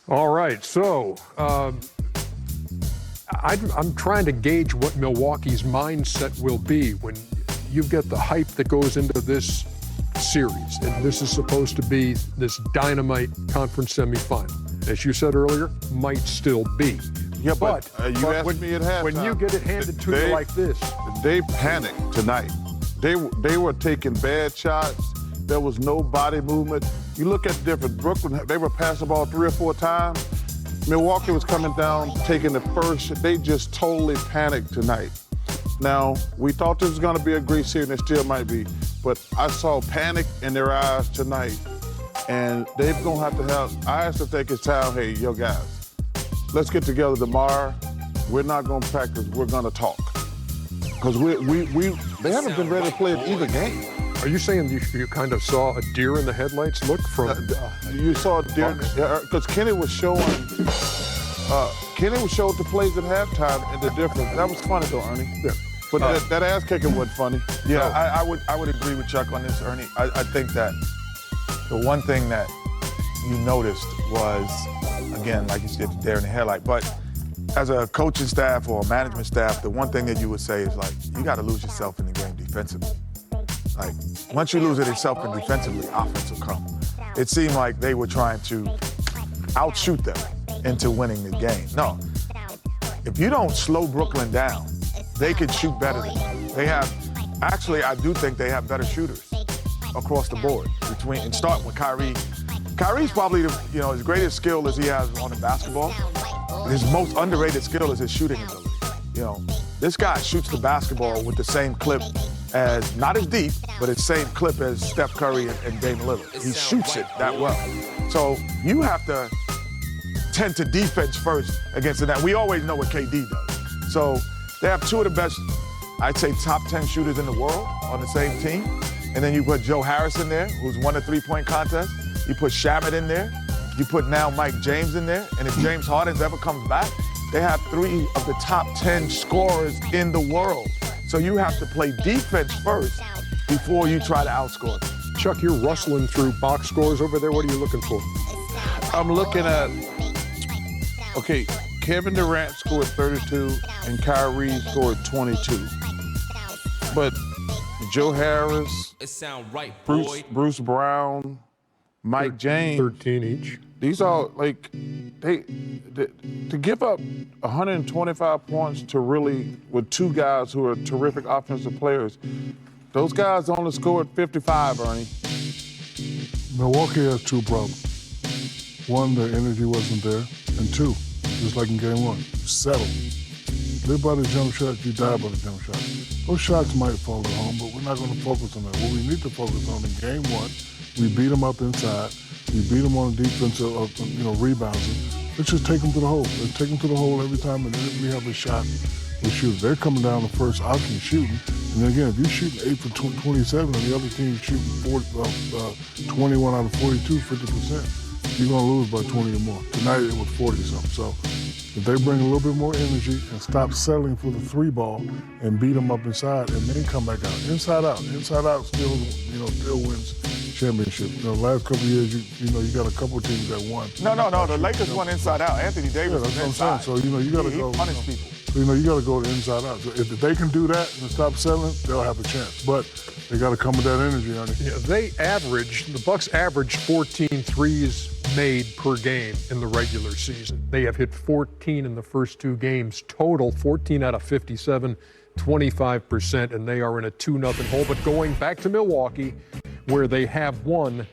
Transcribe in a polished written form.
All right, so I'm trying to gauge what Milwaukee's mindset will be when you've got the hype that goes into this series, and this is supposed to be this dynamite conference semifinal. As you said earlier, might still be. Yeah, but you asked me at halftime. When you get it handed to you like this. They panicked tonight. They were taking bad shots. There was no body movement. You look at the difference. Brooklyn, they were passing the ball 3 or 4 times. Milwaukee was coming down, taking the first. They just totally panicked tonight. Now, we thought this was going to be a great series, and it still might be, but I saw panic in their eyes tonight, and they're going to have, I asked if they could tell, hey, yo, guys, let's get together tomorrow. We're not going to practice. We're going to talk. Because they haven't been ready to play in either game. Are you saying you kind of saw a deer in the headlights look from? You saw a deer, because Kenny was showing the plays at halftime and the difference. That was funny though, Ernie. Yeah. But that ass kicking wasn't funny. Yeah, I would agree with Chuck on this, Ernie. I think that the one thing that you noticed was, again, like you said, the deer in the headlight. But as a coaching staff or a management staff, the one thing that you would say is like, you got to lose yourself in the game defensively. Like, once you lose it yourself and defensively, offense will come. It seemed like they were trying to outshoot them into winning the game. No, if you don't slow Brooklyn down, they could shoot better than you. They have, actually, I do think they have better shooters across the board. And starting with Kyrie. Kyrie's probably, his greatest skill is he has on the basketball. His most underrated skill is his shooting ability. This guy shoots the basketball with the same clip as, not as deep, but the same clip as Steph Curry and Dame Lillard. He shoots it that well. So you have to tend to defense first against that. We always know what KD does. So they have 2 of the best, I'd say, top 10 shooters in the world on the same team. And then you put Joe Harris in there, who's won a 3-point contest. You put Shamet in there. You put now Mike James in there. And if James Harden ever comes back, they have 3 of the top 10 scorers in the world. So you have to play defense first before you try to outscore them. Chuck, you're rustling through box scores over there. What are you looking for? I'm looking at, okay, Kevin Durant scored 32 and Kyrie scored 22. But Joe Harris, Bruce Brown, Mike James, 13 each. These are like, they to give up 125 points to really, with 2 guys who are terrific offensive players, those guys only scored 55, Ernie. Milwaukee has 2 problems. 1, their energy wasn't there, and 2, just like in game 1, settle. Live by the jump shot, you die by the jump shot. Those shots might fall at home, but we're not going to focus on that. What we need to focus on in game 1, we beat them up inside. We beat them on the defensive, rebounding. Let's just take them to the hole. Let's take them to the hole every time, and then if we have a shot, we shoot. They're coming down the first option shooting. And then again, if you're shooting 8 for 27 and the other team's shooting 21 out of 42, 50%, you're going to lose by 20 or more. Tonight it was 40-something. So if they bring a little bit more energy and stop settling for the 3 ball and beat them up inside and then come back out. Inside out still wins championship. Last couple of years, you got a couple teams that won. No. The Lakers won inside out. Anthony Davis was inside. So, you got to go. He punished people. So, you got to go to inside out. So if they can do that and stop selling, they'll have a chance. But they got to come with that energy, Ernie. Yeah, the Bucks averaged 14 threes made per game in the regular season. They have hit 14 in the first 2 games total, 14 out of 57, 25%, and they are in a 2-0 hole. But going back to Milwaukee, where they have won